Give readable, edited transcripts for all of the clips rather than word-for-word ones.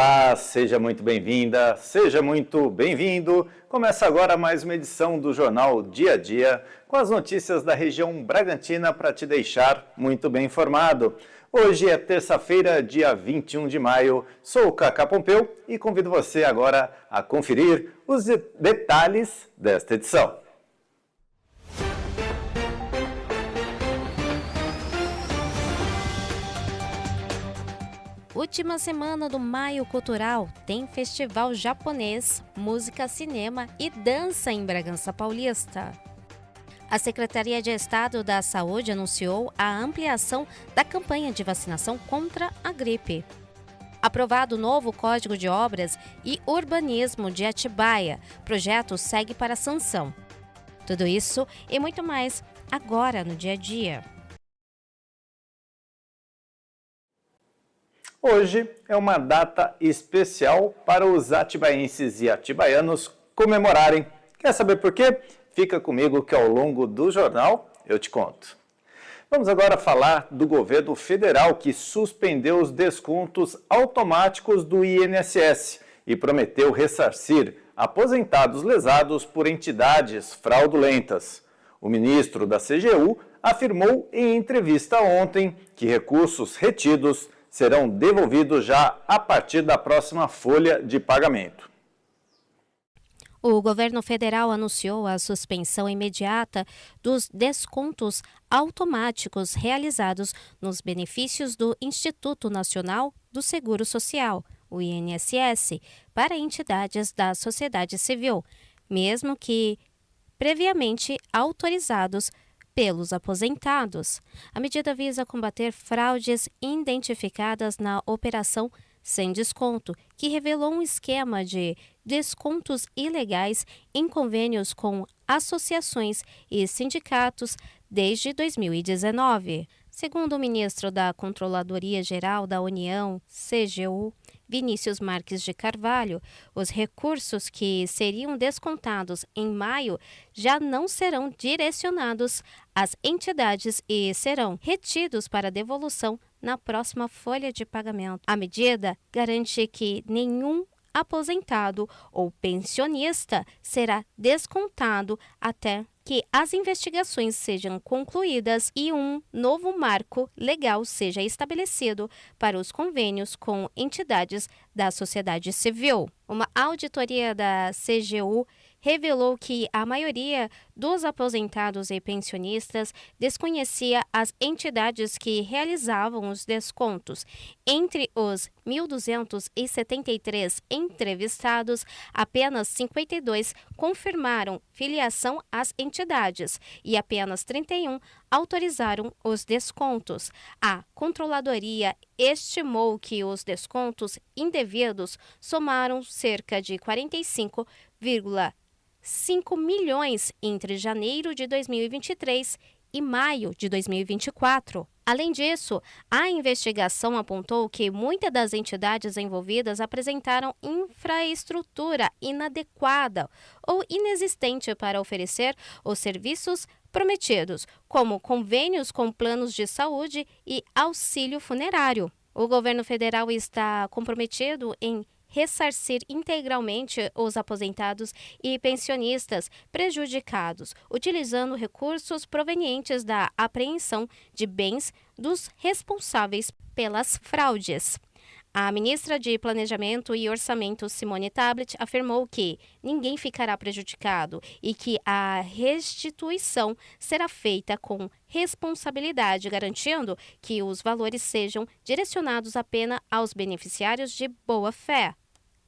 Olá, seja muito bem-vinda, seja muito bem-vindo. Começa agora mais uma edição do Jornal Dia a Dia, com as notícias da região Bragantina para te deixar muito bem informado. Hoje é terça-feira, dia 21 de maio. Sou o Cacá Pompeu e convido você agora a conferir os detalhes desta edição. Última semana do Maio Cultural tem festival japonês, música, cinema e dança em Bragança Paulista. A Secretaria de Estado da Saúde anunciou a ampliação da campanha de vacinação contra a gripe. Aprovado o novo Código de Obras e Urbanismo de Atibaia, projeto segue para sanção. Tudo isso e muito mais agora no Dia a Dia. Hoje é uma data especial para os atibaenses e atibaianos comemorarem. Quer saber por quê? Fica comigo que ao longo do jornal eu te conto. Vamos agora falar do governo federal que suspendeu os descontos automáticos do INSS e prometeu ressarcir aposentados lesados por entidades fraudulentas. O ministro da CGU afirmou em entrevista ontem que recursos retidos serão devolvidos já a partir da próxima folha de pagamento. O governo federal anunciou a suspensão imediata dos descontos automáticos realizados nos benefícios do Instituto Nacional do Seguro Social, o INSS, para entidades da sociedade civil, mesmo que previamente autorizados pelos aposentados. A medida visa combater fraudes identificadas na Operação Sem Desconto, que revelou um esquema de descontos ilegais em convênios com associações e sindicatos desde 2019. Segundo o ministro da Controladoria Geral da União, CGU, Vinícius Marques de Carvalho, os recursos que seriam descontados em maio já não serão direcionados às entidades e serão retidos para devolução na próxima folha de pagamento. A medida garante que nenhum aposentado ou pensionista será descontado até que as investigações sejam concluídas e um novo marco legal seja estabelecido para os convênios com entidades da sociedade civil. Uma auditoria da CGU revelou que a maioria dos aposentados e pensionistas desconhecia as entidades que realizavam os descontos. Entre os 1.273 entrevistados, apenas 52 confirmaram filiação às entidades e apenas 31 autorizaram os descontos. A controladoria estimou que os descontos indevidos somaram cerca de 45,5 milhões entre janeiro de 2023 e maio de 2024. Além disso, a investigação apontou que muitas das entidades envolvidas apresentaram infraestrutura inadequada ou inexistente para oferecer os serviços prometidos, como convênios com planos de saúde e auxílio funerário. O governo federal está comprometido em ressarcir integralmente os aposentados e pensionistas prejudicados, utilizando recursos provenientes da apreensão de bens dos responsáveis pelas fraudes. A ministra de Planejamento e Orçamento, Simone Tebet, afirmou que ninguém ficará prejudicado e que a restituição será feita com responsabilidade, garantindo que os valores sejam direcionados apenas aos beneficiários de boa-fé.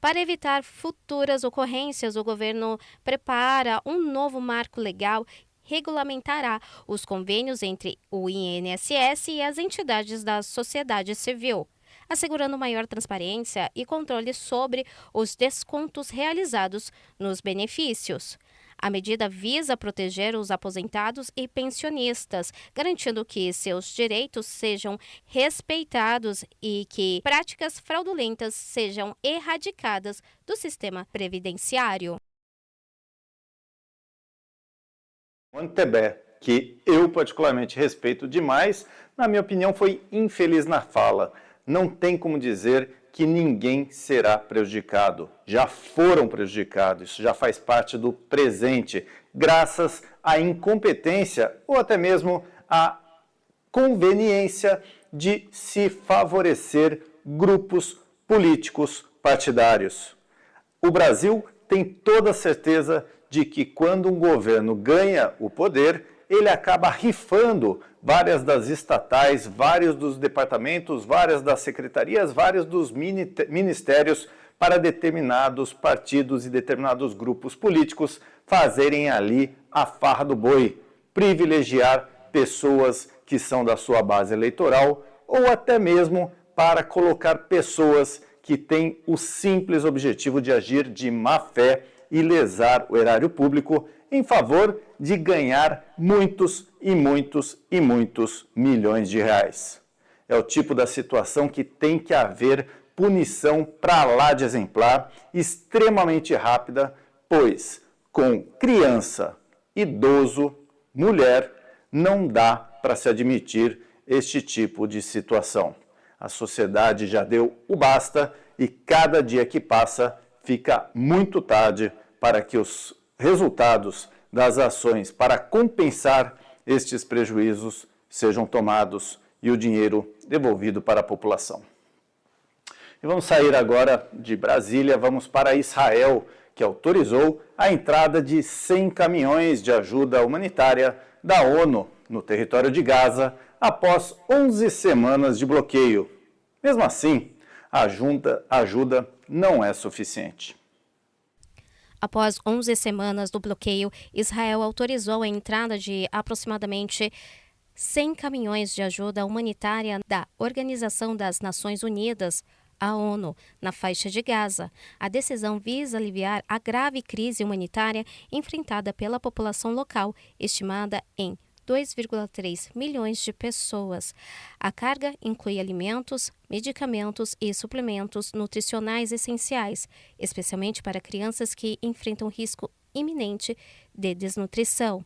Para evitar futuras ocorrências, o governo prepara um novo marco legal regulamentará os convênios entre o INSS e as entidades da sociedade civil, assegurando maior transparência e controle sobre os descontos realizados nos benefícios. A medida visa proteger os aposentados e pensionistas, garantindo que seus direitos sejam respeitados e que práticas fraudulentas sejam erradicadas do sistema previdenciário. Tebet, que eu particularmente respeito demais, na minha opinião foi infeliz na fala. Não tem como dizer que ninguém será prejudicado. Já foram prejudicados, isso já faz parte do presente, graças à incompetência ou até mesmo à conveniência de se favorecer grupos políticos partidários. O Brasil tem toda a certeza de que quando um governo ganha o poder, ele acaba rifando várias das estatais, vários dos departamentos, várias das secretarias, vários dos ministérios para determinados partidos e determinados grupos políticos fazerem ali a farra do boi, privilegiar pessoas que são da sua base eleitoral ou até mesmo para colocar pessoas que têm o simples objetivo de agir de má fé e lesar o erário público em favor de ganhar muitos e muitos e muitos milhões de reais. É o tipo da situação que tem que haver punição para lá de exemplar, extremamente rápida, pois com criança, idoso, mulher, não dá para se admitir este tipo de situação. A sociedade já deu o basta e cada dia que passa fica muito tarde para que os resultados das ações para compensar estes prejuízos sejam tomados e o dinheiro devolvido para a população. E vamos sair agora de Brasília, vamos para Israel, que autorizou a entrada de 100 caminhões de ajuda humanitária da ONU no território de Gaza após 11 semanas de bloqueio. Mesmo assim, a ajuda não é suficiente. Após 11 semanas do bloqueio, Israel autorizou a entrada de aproximadamente 100 caminhões de ajuda humanitária da Organização das Nações Unidas, a ONU, na faixa de Gaza. A decisão visa aliviar a grave crise humanitária enfrentada pela população local, estimada em 2,3 milhões de pessoas. A carga inclui alimentos, medicamentos e suplementos nutricionais essenciais, especialmente para crianças que enfrentam risco iminente de desnutrição.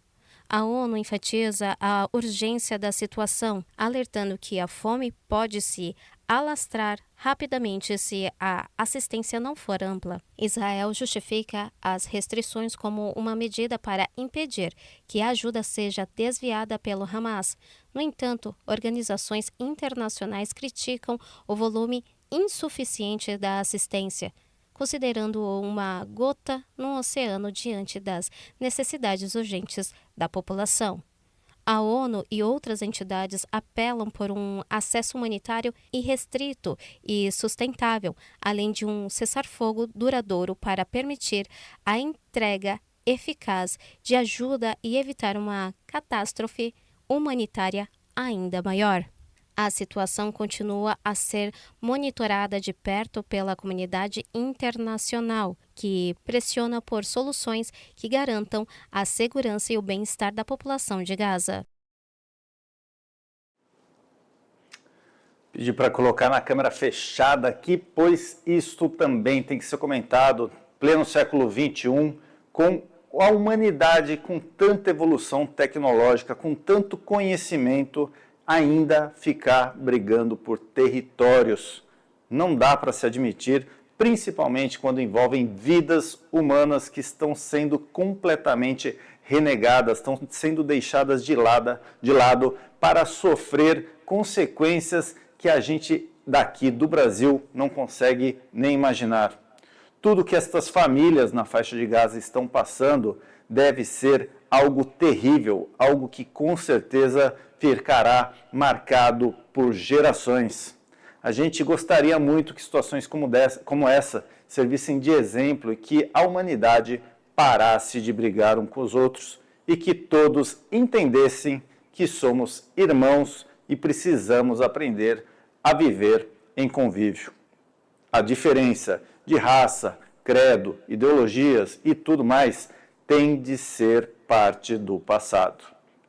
A ONU enfatiza a urgência da situação, alertando que a fome pode se alastrar rapidamente se a assistência não for ampla. Israel justifica as restrições como uma medida para impedir que a ajuda seja desviada pelo Hamas. No entanto, organizações internacionais criticam o volume insuficiente da assistência, considerando uma gota no oceano diante das necessidades urgentes da população. A ONU e outras entidades apelam por um acesso humanitário irrestrito e sustentável, além de um cessar-fogo duradouro para permitir a entrega eficaz de ajuda e evitar uma catástrofe humanitária ainda maior. A situação continua a ser monitorada de perto pela comunidade internacional, que pressiona por soluções que garantam a segurança e o bem-estar da população de Gaza. Pedi para colocar na câmera fechada aqui, pois isto também tem que ser comentado, pleno século XXI, com a humanidade com tanta evolução tecnológica, com tanto conhecimento, ainda ficar brigando por territórios. Não dá para se admitir, principalmente quando envolvem vidas humanas que estão sendo completamente renegadas, estão sendo deixadas de lado para sofrer consequências que a gente daqui do Brasil não consegue nem imaginar. Tudo que estas famílias na faixa de Gaza estão passando deve ser algo terrível, algo que com certeza ficará marcado por gerações. A gente gostaria muito que situações como essa servissem de exemplo e que a humanidade parasse de brigar um com os outros e que todos entendessem que somos irmãos e precisamos aprender a viver em convívio. A diferença de raça, credo, ideologias e tudo mais tem de ser parte do passado.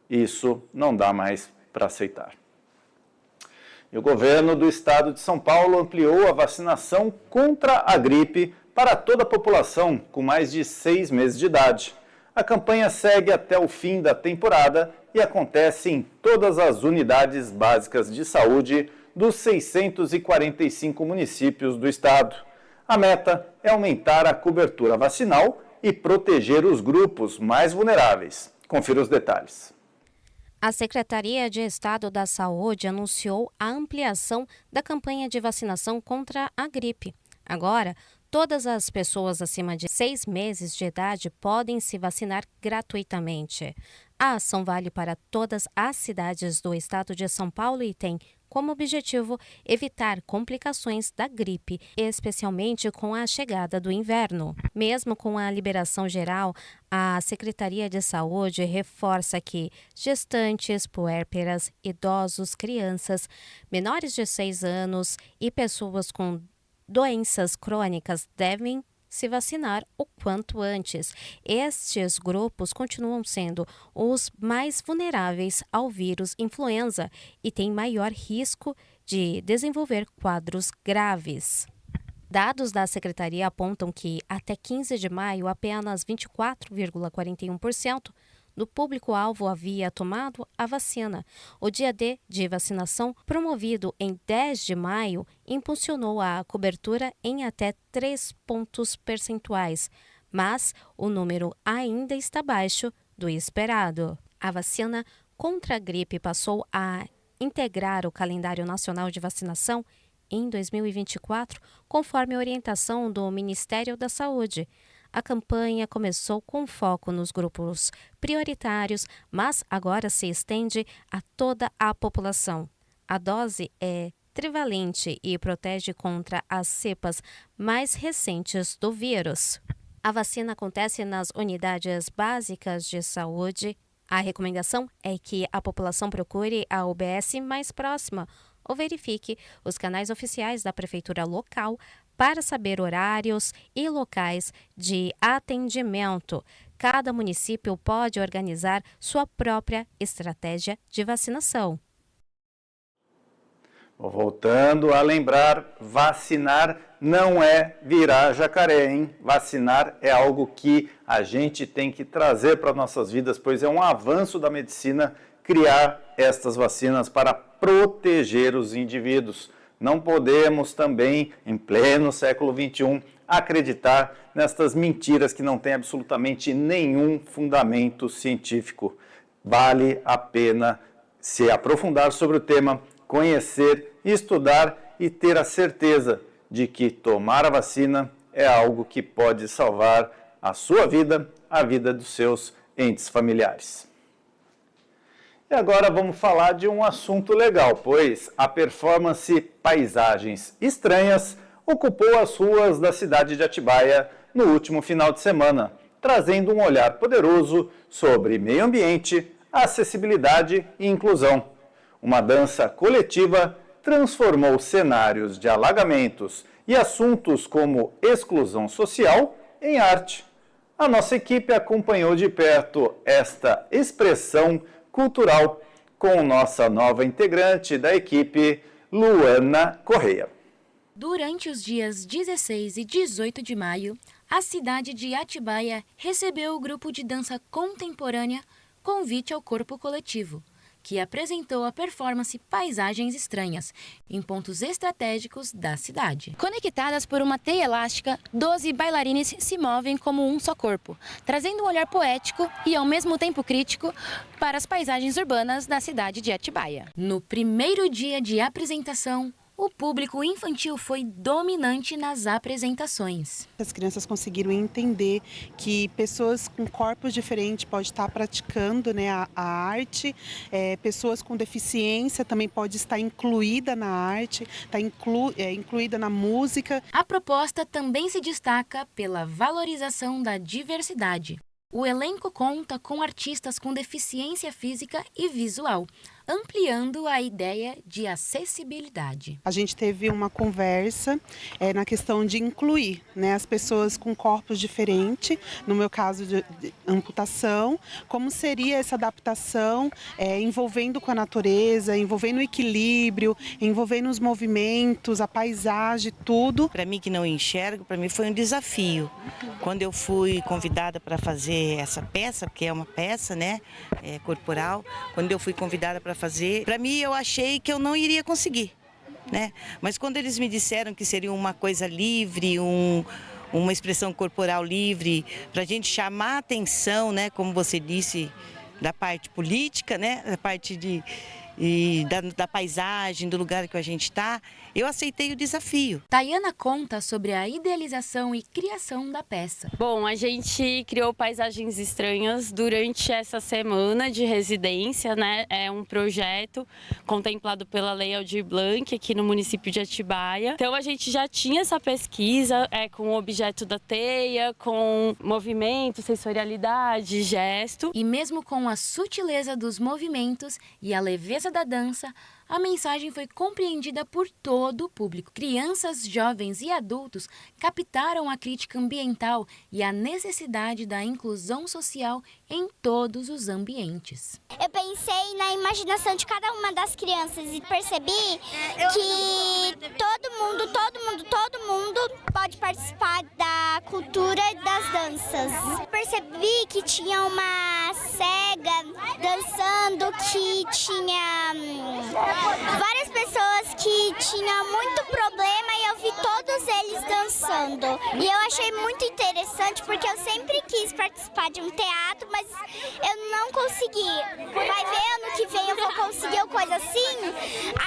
Isso não dá mais para aceitar. E o governo do estado de São Paulo ampliou a vacinação contra a gripe para toda a população com mais de 6 meses de idade. A campanha segue até o fim da temporada e acontece em todas as unidades básicas de saúde dos 645 municípios do estado. A meta é aumentar a cobertura vacinal e proteger os grupos mais vulneráveis. Confira os detalhes. A Secretaria de Estado da Saúde anunciou a ampliação da campanha de vacinação contra a gripe. Agora, todas as pessoas acima de 6 meses de idade podem se vacinar gratuitamente. A ação vale para todas as cidades do estado de São Paulo e tem como objetivo evitar complicações da gripe, especialmente com a chegada do inverno. Mesmo com a liberação geral, a Secretaria de Saúde reforça que gestantes, puérperas, idosos, crianças, menores de 6 anos e pessoas com doenças crônicas devem se vacinar o quanto antes. Estes grupos continuam sendo os mais vulneráveis ao vírus influenza e têm maior risco de desenvolver quadros graves. Dados da Secretaria apontam que, até 15 de maio, apenas 24,41% do público-alvo havia tomado a vacina. O dia D de vacinação, promovido em 10 de maio, impulsionou a cobertura em até 3 pontos percentuais, mas o número ainda está abaixo do esperado. A vacina contra a gripe passou a integrar o calendário nacional de vacinação em 2024, conforme a orientação do Ministério da Saúde. A campanha começou com foco nos grupos prioritários, mas agora se estende a toda a população. A dose é trivalente e protege contra as cepas mais recentes do vírus. A vacina acontece nas unidades básicas de saúde. A recomendação é que a população procure a UBS mais próxima ou verifique os canais oficiais da prefeitura local para saber horários e locais de atendimento. Cada município pode organizar sua própria estratégia de vacinação. Voltando a lembrar, vacinar não é virar jacaré, hein? Vacinar é algo que a gente tem que trazer para nossas vidas, pois é um avanço da medicina criar estas vacinas para proteger os indivíduos. Não podemos também, em pleno século XXI, acreditar nestas mentiras que não têm absolutamente nenhum fundamento científico. Vale a pena se aprofundar sobre o tema, conhecer, estudar e ter a certeza de que tomar a vacina é algo que pode salvar a sua vida, a vida dos seus entes familiares. E agora vamos falar de um assunto legal, pois a performance Paisagens Estranhas ocupou as ruas da cidade de Atibaia no último final de semana, trazendo um olhar poderoso sobre meio ambiente, acessibilidade e inclusão. Uma dança coletiva transformou cenários de alagamentos e assuntos como exclusão social em arte. A nossa equipe acompanhou de perto esta expressão cultural com nossa nova integrante da equipe, Luana Correia. Durante os dias 16 e 18 de maio, a cidade de Atibaia recebeu o grupo de dança contemporânea Convite ao Corpo Coletivo, que apresentou a performance Paisagens Estranhas, em pontos estratégicos da cidade. Conectadas por uma teia elástica, 12 bailarines se movem como um só corpo, trazendo um olhar poético e, ao mesmo tempo crítico, para as paisagens urbanas da cidade de Atibaia. No primeiro dia de apresentação, o público infantil foi dominante nas apresentações. As crianças conseguiram entender que pessoas com corpos diferentes podem estar praticando, né, a arte, pessoas com deficiência também podem estar incluída na arte, incluída na música. A proposta também se destaca pela valorização da diversidade. O elenco conta com artistas com deficiência física e visual, ampliando a ideia de acessibilidade. A gente teve uma conversa na questão de incluir, né, as pessoas com corpos diferentes, no meu caso de amputação, como seria essa adaptação envolvendo com a natureza, envolvendo o equilíbrio, envolvendo os movimentos, a paisagem, tudo. Para mim que não enxergo, para mim foi um desafio. Quando eu fui convidada para fazer essa peça, porque é uma peça, né, corporal, quando eu fui convidada para fazer, para mim eu achei que eu não iria conseguir, né? Mas quando eles me disseram que seria uma coisa livre, uma expressão corporal livre, para a gente chamar a atenção, né, como você disse, da parte política, né, da parte da paisagem, do lugar que a gente está, eu aceitei o desafio. Tayana conta sobre a idealização e criação da peça. Bom, a gente criou Paisagens Estranhas durante essa semana de residência, né? É um projeto contemplado pela Lei Aldir Blanc aqui no município de Atibaia. Então a gente já tinha essa pesquisa com o objeto da teia, com movimento, sensorialidade, gesto. E mesmo com a sutileza dos movimentos e a leveza da dança, a mensagem foi compreendida por todo o público. Crianças, jovens e adultos captaram a crítica ambiental e a necessidade da inclusão social em todos os ambientes. Eu pensei na imaginação de cada uma das crianças e percebi que todo mundo pode participar da cultura e das danças. Percebi que tinha uma cega dançando, que tinha várias pessoas que tinham muito problema e eu vi todos eles dançando. E eu achei muito interessante porque eu sempre quis participar de um teatro, mas eu não consegui. Vai ver, ano que vem eu vou conseguir uma coisa assim.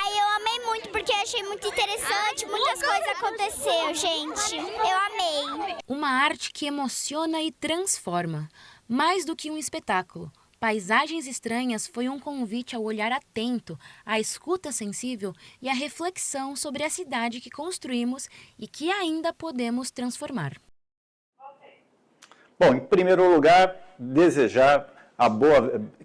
Aí eu amei muito porque eu achei muito interessante, muitas coisas aconteceram, gente. Eu amei. Uma arte que emociona e transforma, mais do que um espetáculo. Paisagens Estranhas foi um convite ao olhar atento, à escuta sensível e à reflexão sobre a cidade que construímos e que ainda podemos transformar. Bom, em primeiro lugar, desejar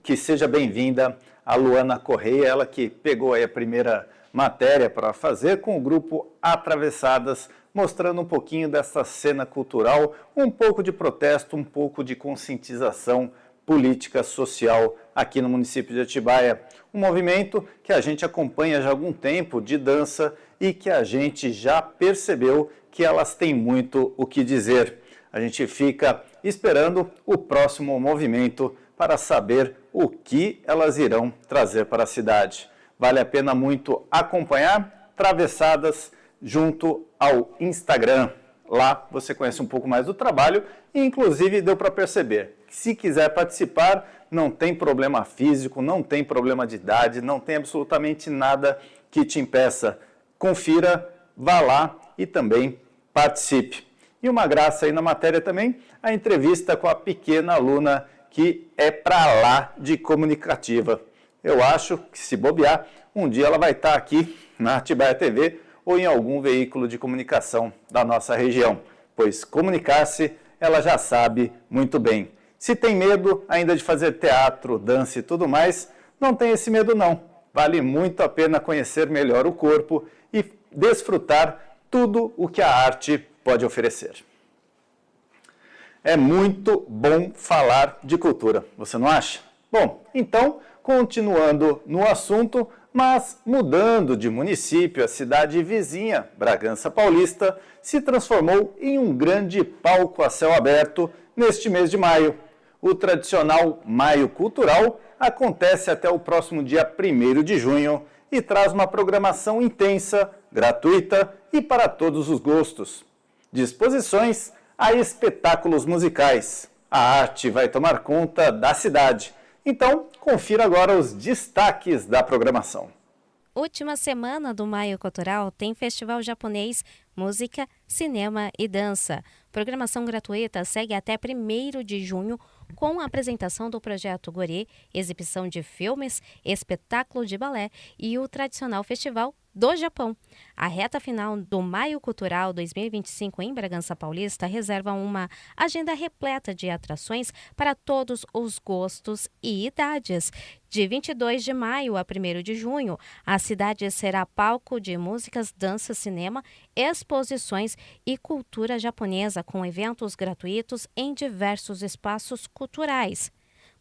que seja bem-vinda a Luana Correia, ela que pegou aí a primeira matéria para fazer com o grupo Atravessadas, mostrando um pouquinho dessa cena cultural, um pouco de protesto, um pouco de conscientização política social aqui no município de Atibaia. Um movimento que a gente acompanha já há algum tempo de dança e que a gente já percebeu que elas têm muito o que dizer. A gente fica esperando o próximo movimento para saber o que elas irão trazer para a cidade. Vale a pena muito acompanhar Travessadas junto ao Instagram. Lá você conhece um pouco mais do trabalho e, inclusive, deu para perceber que se quiser participar, não tem problema físico, não tem problema de idade, não tem absolutamente nada que te impeça. Confira, vá lá e também participe. E uma graça aí na matéria também, a entrevista com a pequena aluna que é para lá de comunicativa. Eu acho que, se bobear, um dia ela vai estar aqui na Atibaia TV ou em algum veículo de comunicação da nossa região, pois comunicar-se ela já sabe muito bem. Se tem medo ainda de fazer teatro, dança e tudo mais, não tem esse medo não. Vale muito a pena conhecer melhor o corpo e desfrutar tudo o que a arte pode oferecer. É muito bom falar de cultura, você não acha? Bom, então, continuando no assunto, mas mudando de município, a cidade vizinha, Bragança Paulista, se transformou em um grande palco a céu aberto neste mês de maio. O tradicional Maio Cultural acontece até o próximo dia 1º de junho e traz uma programação intensa, gratuita e para todos os gostos. De exposições a espetáculos musicais. A arte vai tomar conta da cidade. Então, confira agora os destaques da programação. Última semana do Maio Cultural tem Festival Japonês, Música, Cinema e Dança. Programação gratuita segue até 1º de junho com a apresentação do Projeto Gorê, exibição de filmes, espetáculo de balé e o tradicional Festival do Japão. A reta final do Maio Cultural 2025 em Bragança Paulista reserva uma agenda repleta de atrações para todos os gostos e idades. De 22 de maio a 1º de junho, a cidade será palco de músicas, dança, cinema, exposições e cultura japonesa com eventos gratuitos em diversos espaços culturais.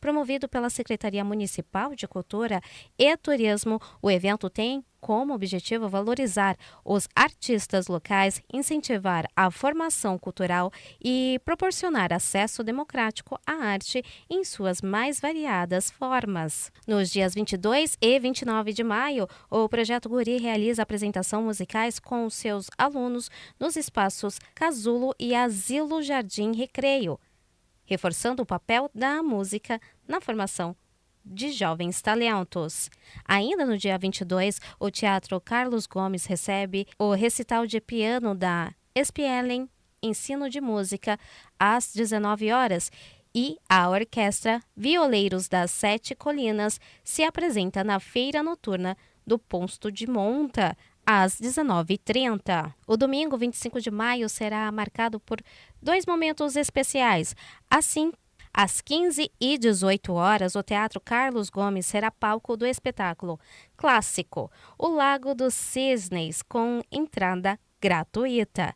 promovido pela Secretaria Municipal de Cultura e Turismo. O evento tem como objetivo valorizar os artistas locais, incentivar a formação cultural e proporcionar acesso democrático à arte em suas mais variadas formas. Nos dias 22 e 29 de maio, o Projeto Guri realiza apresentação musicais com seus alunos nos espaços Casulo e Asilo Jardim Recreio, reforçando o papel da música na formação de jovens talentos. Ainda no dia 22, o Teatro Carlos Gomes recebe o recital de piano da Espielen Ensino de Música às 19 horas e a Orquestra Violeiros das Sete Colinas se apresenta na Feira Noturna do Posto de Monta às 19h30. O domingo, 25 de maio, será marcado por 2 momentos especiais. Assim, às 15 e 18 horas, o Teatro Carlos Gomes será palco do espetáculo clássico O Lago dos Cisnes, com entrada gratuita.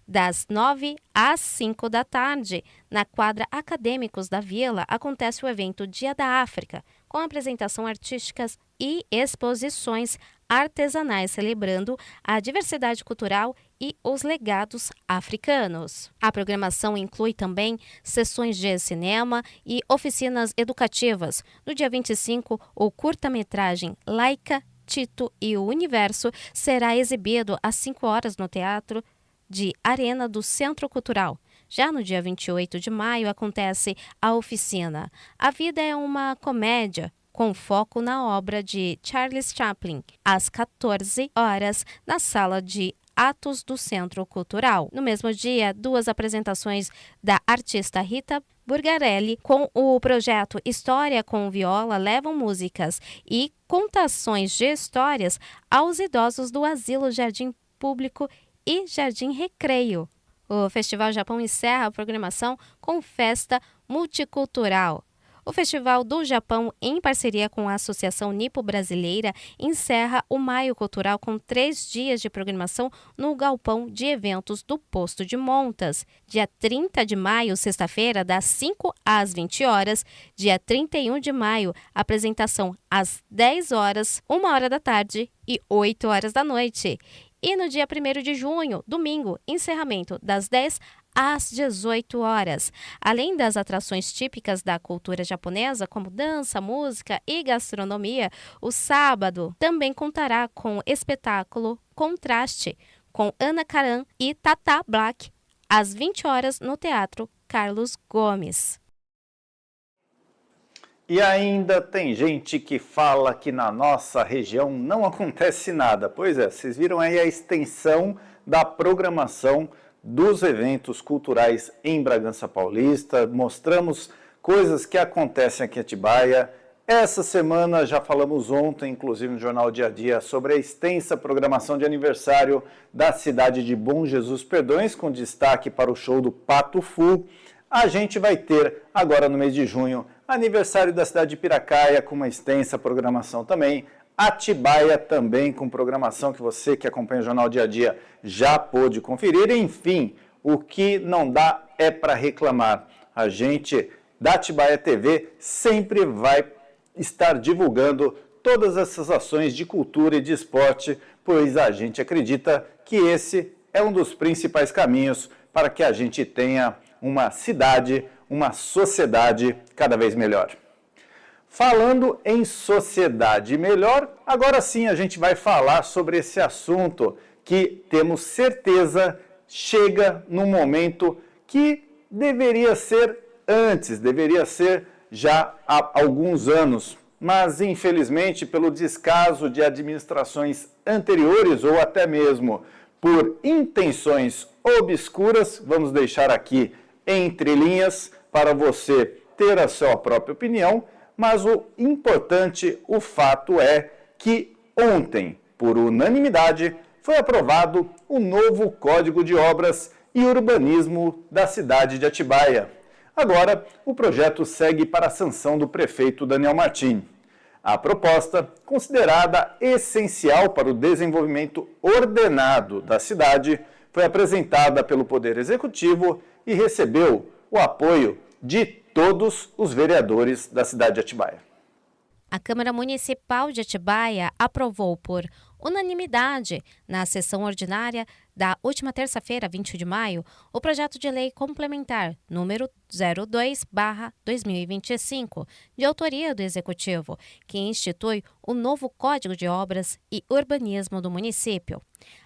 Das 9 às 5 da tarde, na quadra Acadêmicos da Vila, acontece o evento Dia da África, com apresentação artísticas e exposições artesanais celebrando a diversidade cultural e os legados africanos. A programação inclui também sessões de cinema e oficinas educativas. No dia 25, o curta-metragem Laika, Tito e o Universo será exibido às 5 horas no Teatro de Arena do Centro Cultural. Já no dia 28 de maio acontece a oficina A Vida é uma Comédia, com foco na obra de Charles Chaplin, às 14 horas, na sala de atos do Centro Cultural. No mesmo dia, 2 apresentações da artista Rita Burgarelli com o projeto História com Viola levam músicas e contações de histórias aos idosos do Asilo Jardim Público e Jardim Recreio. O Festival Japão encerra a programação com festa multicultural. O Festival do Japão, em parceria com a Associação Nipo-Brasileira, encerra o Maio Cultural com 3 dias de programação no galpão de eventos do Posto de Montas. Dia 30 de maio, sexta-feira, das 5 às 20 horas. Dia 31 de maio, apresentação às 10 horas, 1 hora da tarde e 8 horas da noite. E no dia 1º de junho, domingo, encerramento das 10 às 18 horas. Além das atrações típicas da cultura japonesa, como dança, música e gastronomia, o sábado também contará com o espetáculo Contraste, com Ana Karan e Tata Black, às 20 horas no Teatro Carlos Gomes. E ainda tem gente que fala que na nossa região não acontece nada. Pois é, vocês viram aí a extensão da programação dos eventos culturais em Bragança Paulista. Mostramos coisas que acontecem aqui em Atibaia. Essa semana, já falamos ontem, inclusive no Jornal Dia a Dia, sobre a extensa programação de aniversário da cidade de Bom Jesus Perdões, com destaque para o show do Pato Fu. A gente vai ter, agora no mês de junho, aniversário da cidade de Piracaia, com uma extensa programação também. Atibaia também, com programação que você que acompanha o Jornal Dia a Dia já pôde conferir. Enfim, o que não dá é para reclamar. A gente da Atibaia TV sempre vai estar divulgando todas essas ações de cultura e de esporte, pois a gente acredita que esse é um dos principais caminhos para que a gente tenha uma cidade, uma sociedade cada vez melhor. Falando em sociedade melhor, agora sim a gente vai falar sobre esse assunto que temos certeza chega num momento que deveria ser antes, deveria ser já há alguns anos, mas infelizmente pelo descaso de administrações anteriores ou até mesmo por intenções obscuras, vamos deixar aqui entre linhas para você ter a sua própria opinião, mas o importante, o fato é que ontem, por unanimidade, foi aprovado o novo Código de Obras e Urbanismo da cidade de Atibaia. Agora, o projeto segue para a sanção do prefeito Daniel Martim. A proposta, considerada essencial para o desenvolvimento ordenado da cidade, foi apresentada pelo Poder Executivo e recebeu o apoio de todos os vereadores da cidade de Atibaia. A Câmara Municipal de Atibaia aprovou por unanimidade, na sessão ordinária da última terça-feira, 20 de maio, o projeto de lei complementar número 02/2025, de autoria do Executivo, que institui o novo Código de Obras e Urbanismo do município.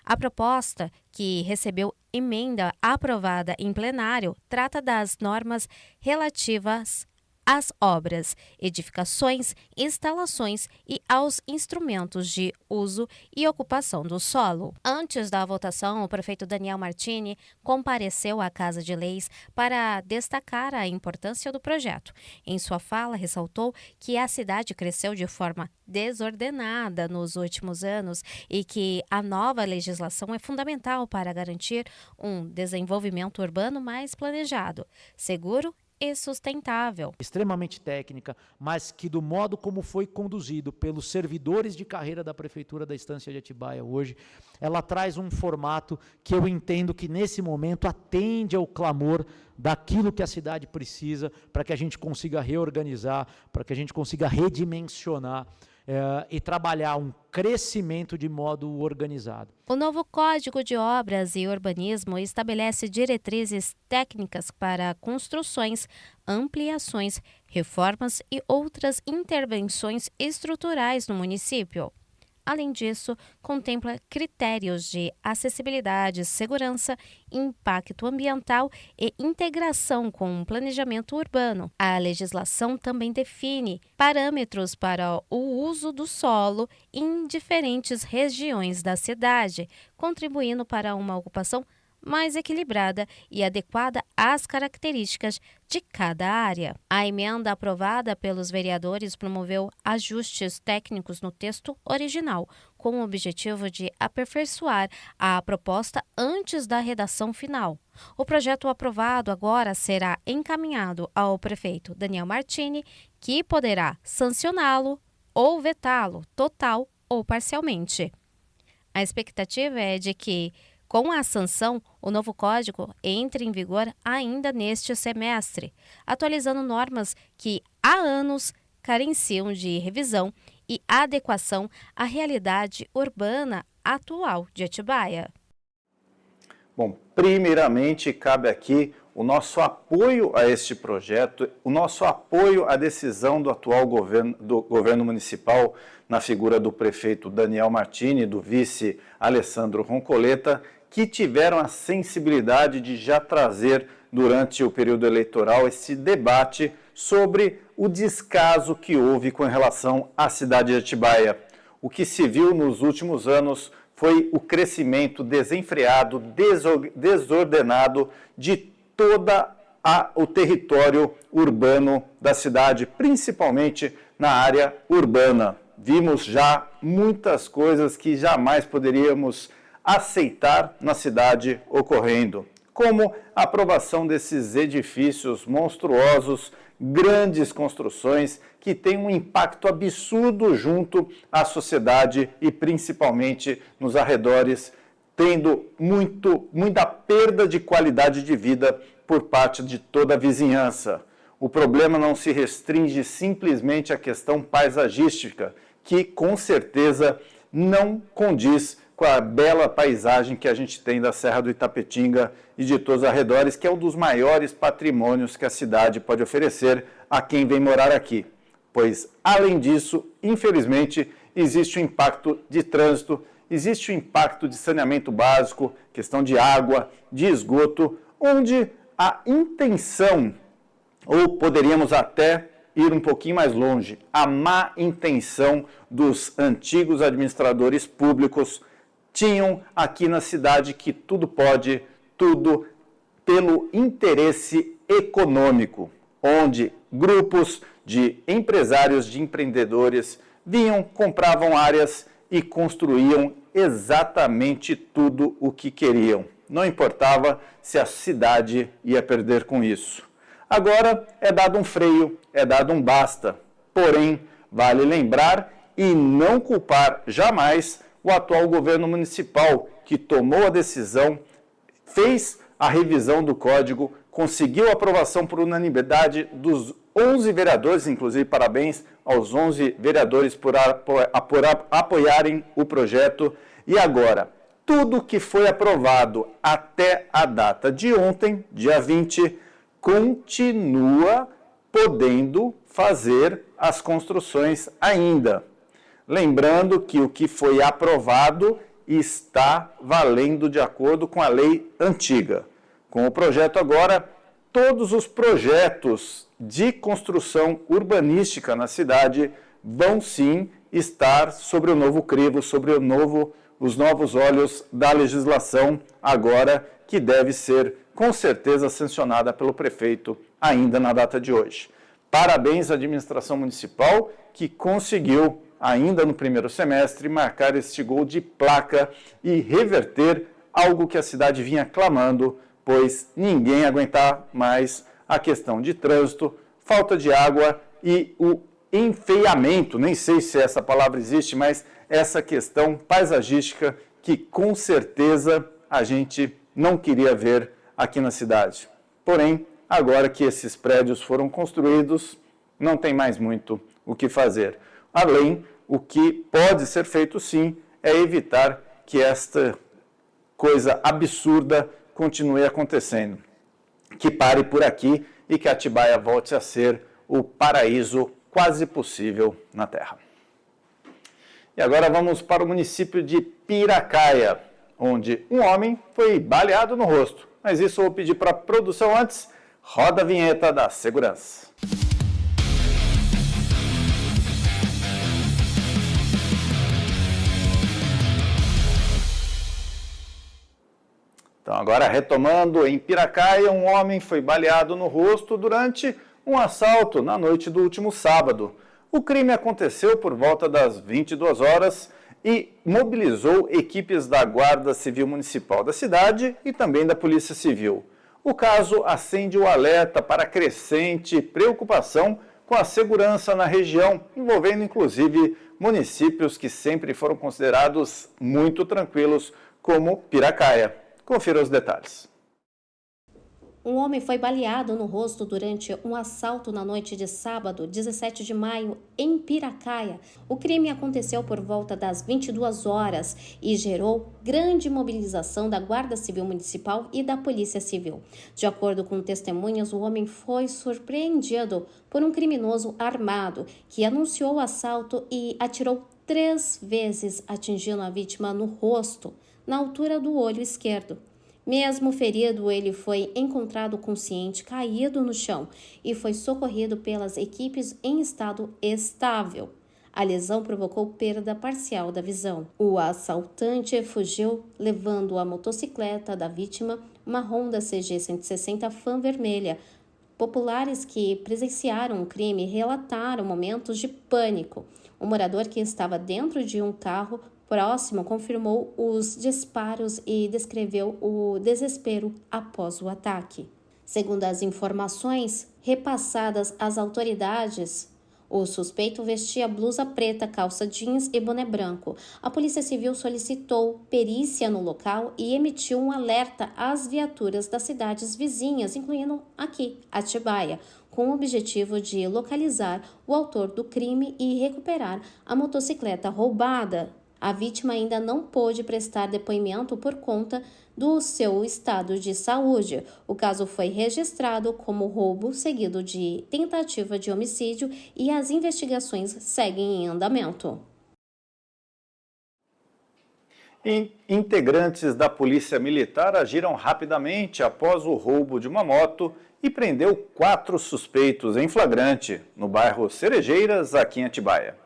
A proposta, que recebeu emenda aprovada em plenário, trata das normas relativas às obras, edificações, instalações e aos instrumentos de uso e ocupação do solo. Antes da votação, o prefeito Daniel Martini compareceu à Casa de Leis para destacar a importância do projeto. Em sua fala, ressaltou que a cidade cresceu de forma desordenada nos últimos anos e que a nova legislação é fundamental para garantir um desenvolvimento urbano mais planejado, seguro e sustentável. Extremamente técnica, mas que do modo como foi conduzido pelos servidores de carreira da Prefeitura da Estância de Atibaia hoje, ela traz um formato que eu entendo que nesse momento atende ao clamor daquilo que a cidade precisa para que a gente consiga reorganizar, para que a gente consiga redimensionar e trabalhar um crescimento de modo organizado. O novo Código de Obras e Urbanismo estabelece diretrizes técnicas para construções, ampliações, reformas e outras intervenções estruturais no município. Além disso, contempla critérios de acessibilidade, segurança, impacto ambiental e integração com o planejamento urbano. A legislação também define parâmetros para o uso do solo em diferentes regiões da cidade, contribuindo para uma ocupação mais equilibrada e adequada às características de cada área. A emenda aprovada pelos vereadores promoveu ajustes técnicos no texto original, com o objetivo de aperfeiçoar a proposta antes da redação final. O projeto aprovado agora será encaminhado ao prefeito Daniel Martini, que poderá sancioná-lo ou vetá-lo, total ou parcialmente. A expectativa é de que, com a sanção, o novo código entre em vigor ainda neste semestre, atualizando normas que há anos carenciam de revisão e adequação à realidade urbana atual de Atibaia. Bom, primeiramente cabe aqui o nosso apoio a este projeto, o nosso apoio à decisão do atual governo municipal, na figura do prefeito Daniel Martini e do vice Alessandro Roncoleta, que tiveram a sensibilidade de já trazer, durante o período eleitoral, esse debate sobre o descaso que houve com relação à cidade de Atibaia. O que se viu nos últimos anos foi o crescimento desenfreado, desordenado de todo o território urbano da cidade, principalmente na área urbana. Vimos já muitas coisas que jamais poderíamos aceitar na cidade ocorrendo, como a aprovação desses edifícios monstruosos, grandes construções que têm um impacto absurdo junto à sociedade e principalmente nos arredores, tendo muita perda de qualidade de vida por parte de toda a vizinhança. O problema não se restringe simplesmente à questão paisagística, que com certeza não condiz com a bela paisagem que a gente tem da Serra do Itapetinga e de todos os arredores, que é um dos maiores patrimônios que a cidade pode oferecer a quem vem morar aqui. Pois, além disso, infelizmente, existe o impacto de trânsito, existe o impacto de saneamento básico, questão de água, de esgoto, onde a intenção, ou poderíamos até ir um pouquinho mais longe, a má intenção dos antigos administradores públicos tinham aqui na cidade que tudo pode, tudo pelo interesse econômico, onde grupos de empresários, de empreendedores vinham, compravam áreas e construíam exatamente tudo o que queriam. Não importava se a cidade ia perder com isso. Agora é dado um freio, é dado um basta. Porém, vale lembrar e não culpar jamais o atual governo municipal, que tomou a decisão, fez a revisão do código com conseguiu aprovação por unanimidade dos 11 vereadores, inclusive parabéns aos 11 vereadores por apoiarem o projeto. E agora, tudo que foi aprovado até a data de ontem, dia 20, continua podendo fazer as construções ainda. Lembrando que o que foi aprovado está valendo de acordo com a lei antiga. Com o projeto agora, todos os projetos de construção urbanística na cidade vão sim estar sobre o novo crivo, sobre os novos olhos da legislação agora, que deve ser com certeza sancionada pelo prefeito ainda na data de hoje. Parabéns à administração municipal que conseguiu, ainda no primeiro semestre, marcar este gol de placa e reverter algo que a cidade vinha clamando, pois ninguém aguentar mais a questão de trânsito, falta de água e o enfeiamento, nem sei se essa palavra existe, mas essa questão paisagística que com certeza a gente não queria ver aqui na cidade. Porém, agora que esses prédios foram construídos, não tem mais muito o que fazer. Além, o que pode ser feito sim é evitar que esta coisa absurda continue acontecendo. Que pare por aqui e que Atibaia volte a ser o paraíso quase possível na Terra. E agora vamos para o município de Piracaia, onde um homem foi baleado no rosto. Mas isso eu vou pedir para a produção antes. Roda a vinheta da segurança. Então, agora retomando, em Piracaia, um homem foi baleado no rosto durante um assalto na noite do último sábado. O crime aconteceu por volta das 22 horas e mobilizou equipes da Guarda Civil Municipal da cidade e também da Polícia Civil. O caso acende o alerta para a crescente preocupação com a segurança na região, envolvendo inclusive municípios que sempre foram considerados muito tranquilos, como Piracaia. Confira os detalhes. Um homem foi baleado no rosto durante um assalto na noite de sábado, 17 de maio, em Piracaia. O crime aconteceu por volta das 22 horas e gerou grande mobilização da Guarda Civil Municipal e da Polícia Civil. De acordo com testemunhas, o homem foi surpreendido por um criminoso armado que anunciou o assalto e atirou 3 vezes, atingindo a vítima no rosto, na altura do olho esquerdo. Mesmo ferido, ele foi encontrado consciente, caído no chão e foi socorrido pelas equipes em estado estável. A lesão provocou perda parcial da visão. O assaltante fugiu, levando a motocicleta da vítima, uma Honda CG 160 Fan vermelha. Populares que presenciaram o crime relataram momentos de pânico. O morador que estava dentro de um carro próximo confirmou os disparos e descreveu o desespero após o ataque. Segundo as informações repassadas às autoridades, o suspeito vestia blusa preta, calça jeans e boné branco. A Polícia Civil solicitou perícia no local e emitiu um alerta às viaturas das cidades vizinhas, incluindo aqui, Atibaia, com o objetivo de localizar o autor do crime e recuperar a motocicleta roubada. A vítima ainda não pôde prestar depoimento por conta do seu estado de saúde. O caso foi registrado como roubo seguido de tentativa de homicídio e as investigações seguem em andamento. Integrantes da Polícia Militar agiram rapidamente após o roubo de uma moto e prendeu 4 suspeitos em flagrante no bairro Cerejeiras, aqui em Atibaia.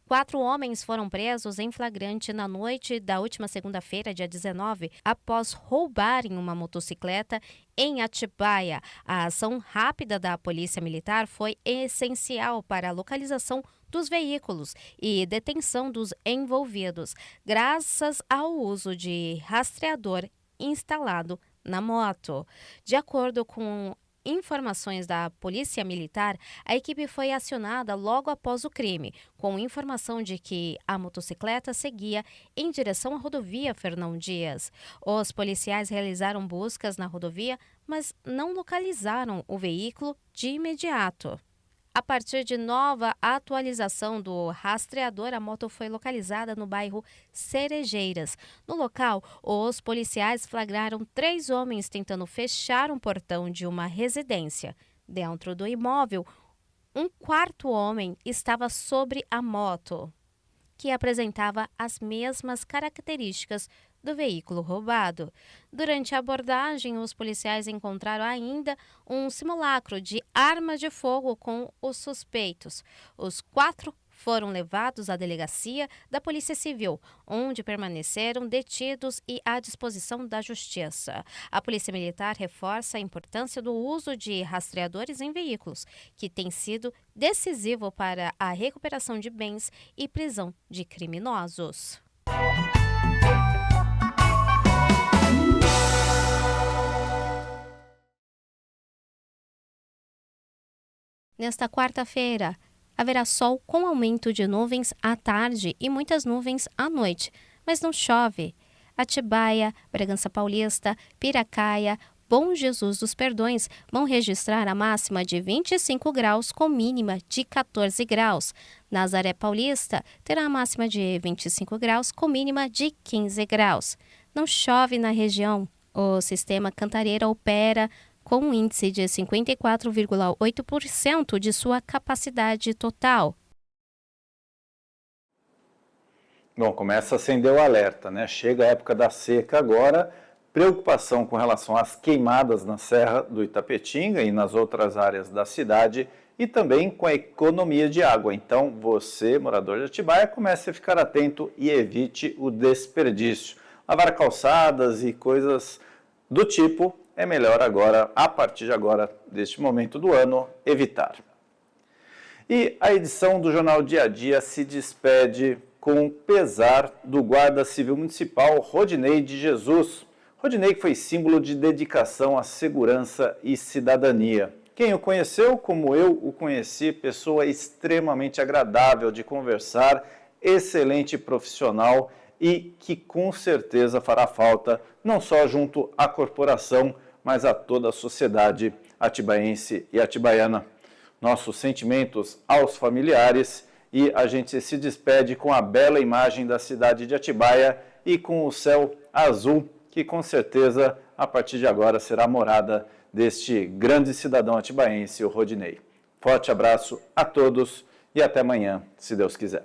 4 homens foram presos em flagrante na noite da última segunda-feira, dia 19, após roubarem uma motocicleta em Atibaia. A ação rápida da Polícia Militar foi essencial para a localização dos veículos e detenção dos envolvidos, graças ao uso de rastreador instalado na moto. De acordo com informações da Polícia Militar, a equipe foi acionada logo após o crime, com informação de que a motocicleta seguia em direção à rodovia Fernão Dias. Os policiais realizaram buscas na rodovia, mas não localizaram o veículo de imediato. A partir de nova atualização do rastreador, a moto foi localizada no bairro Cerejeiras. No local, os policiais flagraram 3 homens tentando fechar um portão de uma residência. Dentro do imóvel, um quarto homem estava sobre a moto, que apresentava as mesmas características do veículo roubado. Durante a abordagem, os policiais encontraram ainda um simulacro de arma de fogo com os suspeitos. Os 4 foram levados à delegacia da Polícia Civil, onde permaneceram detidos e à disposição da Justiça. A Polícia Militar reforça a importância do uso de rastreadores em veículos, que tem sido decisivo para a recuperação de bens e prisão de criminosos. Nesta quarta-feira, haverá sol com aumento de nuvens à tarde e muitas nuvens à noite, mas não chove. Atibaia, Bragança Paulista, Piracaia, Bom Jesus dos Perdões vão registrar a máxima de 25 graus com mínima de 14 graus. Nazaré Paulista terá a máxima de 25 graus com mínima de 15 graus. Não chove na região. O sistema Cantareira opera com um índice de 54,8% de sua capacidade total. Bom, começa a acender o alerta, né? Chega a época da seca agora, preocupação com relação às queimadas na Serra do Itapetinga e nas outras áreas da cidade e também com a economia de água. Então, você, morador de Atibaia, comece a ficar atento e evite o desperdício. Lavar calçadas e coisas do tipo é melhor agora, a partir de agora, deste momento do ano, evitar. E a edição do Jornal Dia a Dia se despede com o pesar do Guarda Civil Municipal Rodinei de Jesus. Rodinei que foi símbolo de dedicação à segurança e cidadania. Quem o conheceu, como eu o conheci, pessoa extremamente agradável de conversar, excelente profissional e que com certeza fará falta não só junto à corporação, mas a toda a sociedade atibaiense e atibaiana. Nossos sentimentos aos familiares e a gente se despede com a bela imagem da cidade de Atibaia e com o céu azul, que com certeza a partir de agora será a morada deste grande cidadão atibaiense, o Rodinei. Forte abraço a todos e até amanhã, se Deus quiser.